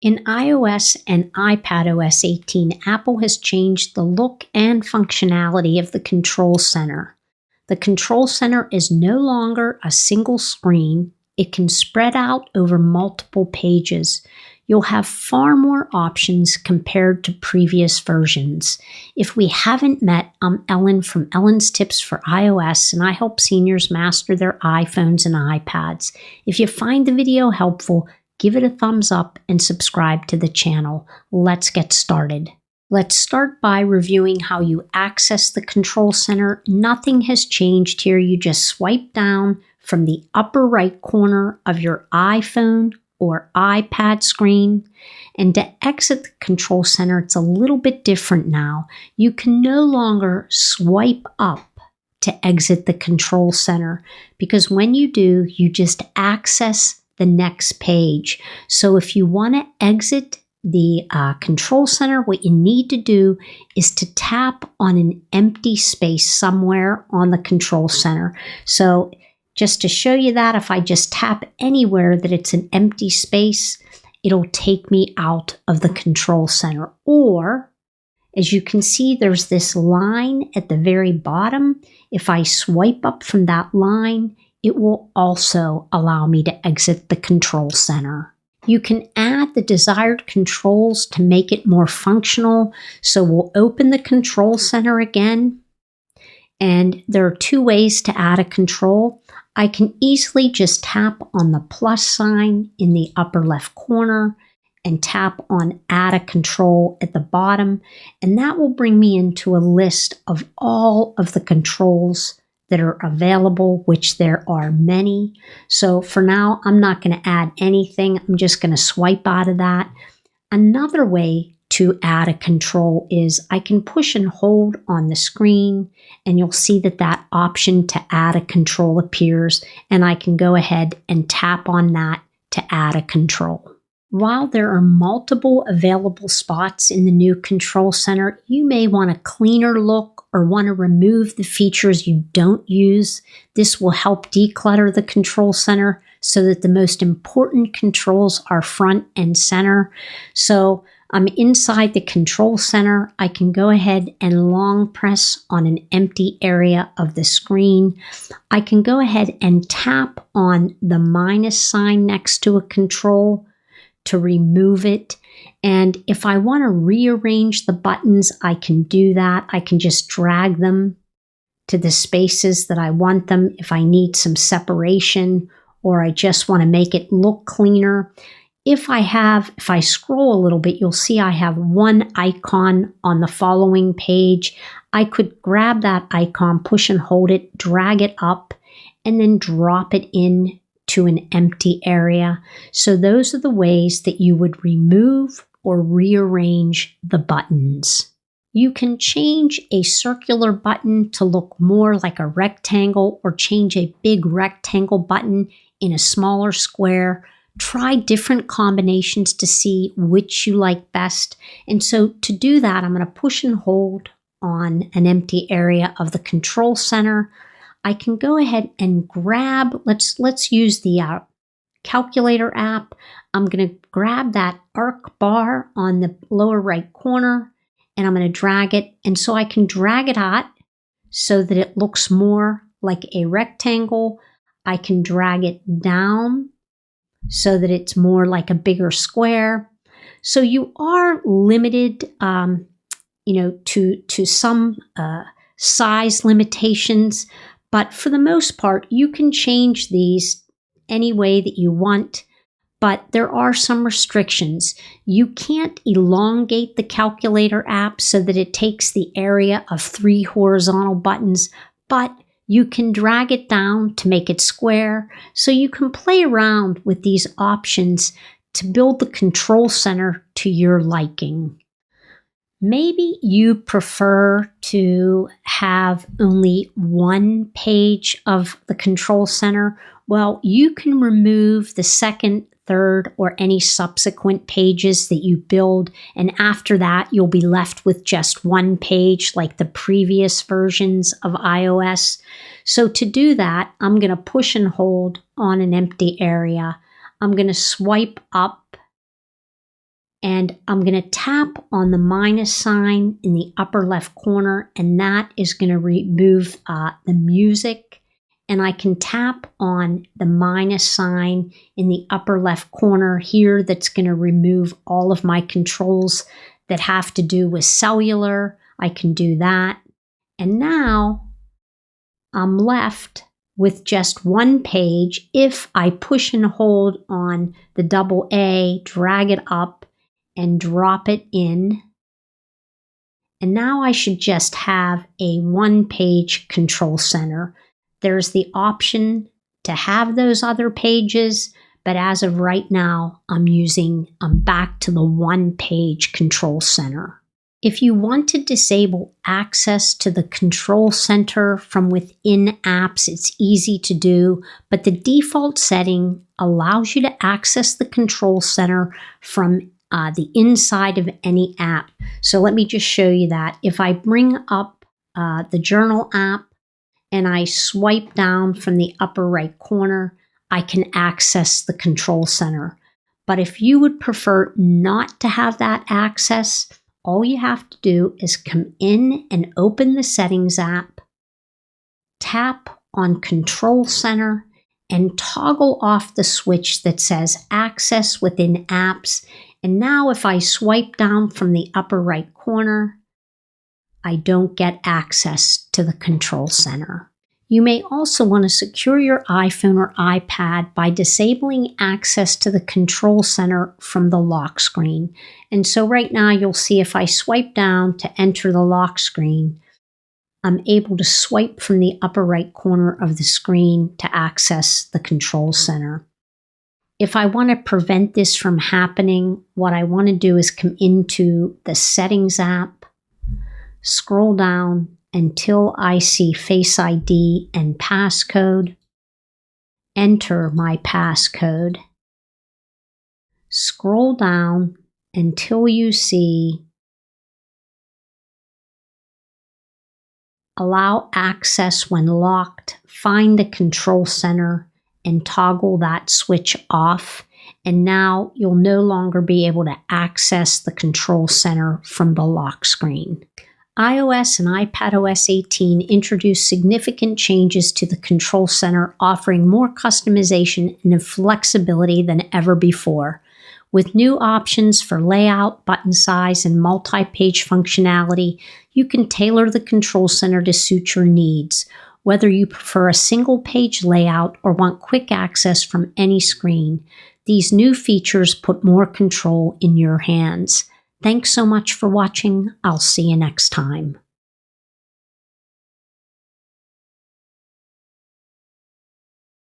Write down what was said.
In iOS and iPadOS 18, Apple has changed the look and functionality of the Control Center. The Control Center is no longer a single screen. It can spread out over multiple pages. You'll have far more options compared to previous versions. If we haven't met, I'm Ellen from Ellen's Tips for iOS, and I help seniors master their iPhones and iPads. If you find the video helpful, give it a thumbs up and subscribe to the channel. Let's get started. Let's start by reviewing how you access the Control Center. Nothing has changed here. You just swipe down from the upper right corner of your iPhone or iPad screen. And to exit the Control Center, it's a little bit different now. You can no longer swipe up to exit the Control Center, because when you do, you just access the next page. So if you want to exit the Control Center, what you need to do is to tap on an empty space somewhere on the Control Center. So just to show you that, if I just tap anywhere that it's an empty space, it'll take me out of the Control Center. Or, as you can see, there's this line at the very bottom. If I swipe up from that line, it will also allow me to exit the Control Center. You can add the desired controls to make it more functional. So we'll open the Control Center again. And there are two ways to add a control. I can easily just tap on the plus sign in the upper left corner and tap on Add a Control at the bottom. And that will bring me into a list of all of the controls that are available, which there are many. So for now, I'm not going to add anything. I'm just going to swipe out of that. Another way to add a control is I can push and hold on the screen, and you'll see that that option to add a control appears, and I can go ahead and tap on that to add a control. While there are multiple available spots in the new Control Center, you may want a cleaner look or want to remove the features you don't use. This will help declutter the Control Center so that the most important controls are front and center. So I'm inside the Control Center. I can go ahead and long press on an empty area of the screen. I can go ahead and tap on the minus sign next to a control to remove it. And if I want to rearrange the buttons, I can do that. I can just drag them to the spaces that I want them if I need some separation or I just want to make it look cleaner. If I scroll a little bit, you'll see I have one icon on the following page. I could grab that icon, push and hold it, drag it up, and then drop it in to an empty area. So those are the ways that you would remove or rearrange the buttons. You can change a circular button to look more like a rectangle or change a big rectangle button in a smaller square. Try different combinations to see which you like best. And so to do that, I'm going to push and hold on an empty area of the Control Center. I can go ahead and grab, let's use the calculator app. I'm going to grab that arc bar on the lower right corner, and I'm going to drag it. And so I can drag it out so that it looks more like a rectangle. I can drag it down so that it's more like a bigger square. So you are limited, to some size limitations. But for the most part, you can change these any way that you want, but there are some restrictions. You can't elongate the calculator app so that it takes the area of 3 horizontal buttons, but you can drag it down to make it square. So you can play around with these options to build the Control Center to your liking. Maybe you prefer to have only one page of the Control Center. Well, you can remove the second, third, or any subsequent pages that you build, and after that, you'll be left with just one page like the previous versions of iOS. So to do that, I'm going to push and hold on an empty area. I'm going to swipe up And I'm going to tap on the minus sign in the upper left corner, and that is going to remove the music. And I can tap on the minus sign in the upper left corner here. That's going to remove all of my controls that have to do with cellular. I can do that. And now I'm left with just one page. If I push and hold on the double A, drag it up and drop it in. And now I should just have a one-page control center. There's the option to have those other pages, but as of right now, I'm back to the one-page control center. If you want to disable access to the control center from within apps, it's easy to do, but the default setting allows you to access the control center from the inside of any app. So let me just show you that. If I bring up the journal app and I swipe down from the upper right corner, I can access the control center. But if you would prefer not to have that access, all you have to do is come in and open the Settings app, tap on Control Center, and toggle off the switch that says Access within Apps. And now if I swipe down from the upper right corner, I don't get access to the Control Center. You may also want to secure your iPhone or iPad by disabling access to the control center from the lock screen. And so right now you'll see if I swipe down to enter the lock screen, I'm able to swipe from the upper right corner of the screen to access the control center. If I want to prevent this from happening, what I want to do is come into the Settings app, scroll down until I see Face ID and passcode, enter my passcode, scroll down until you see Allow access when locked, find the control center and toggle that switch off. And now you'll no longer be able to access the control center from the lock screen. iOS and iPadOS 18 introduced significant changes to the control center, offering more customization and flexibility than ever before. With new options for layout, button size, and multi-page functionality, you can tailor the control center to suit your needs. Whether you prefer a single-page layout or want quick access from any screen, these new features put more control in your hands. Thanks so much for watching. I'll see you next time.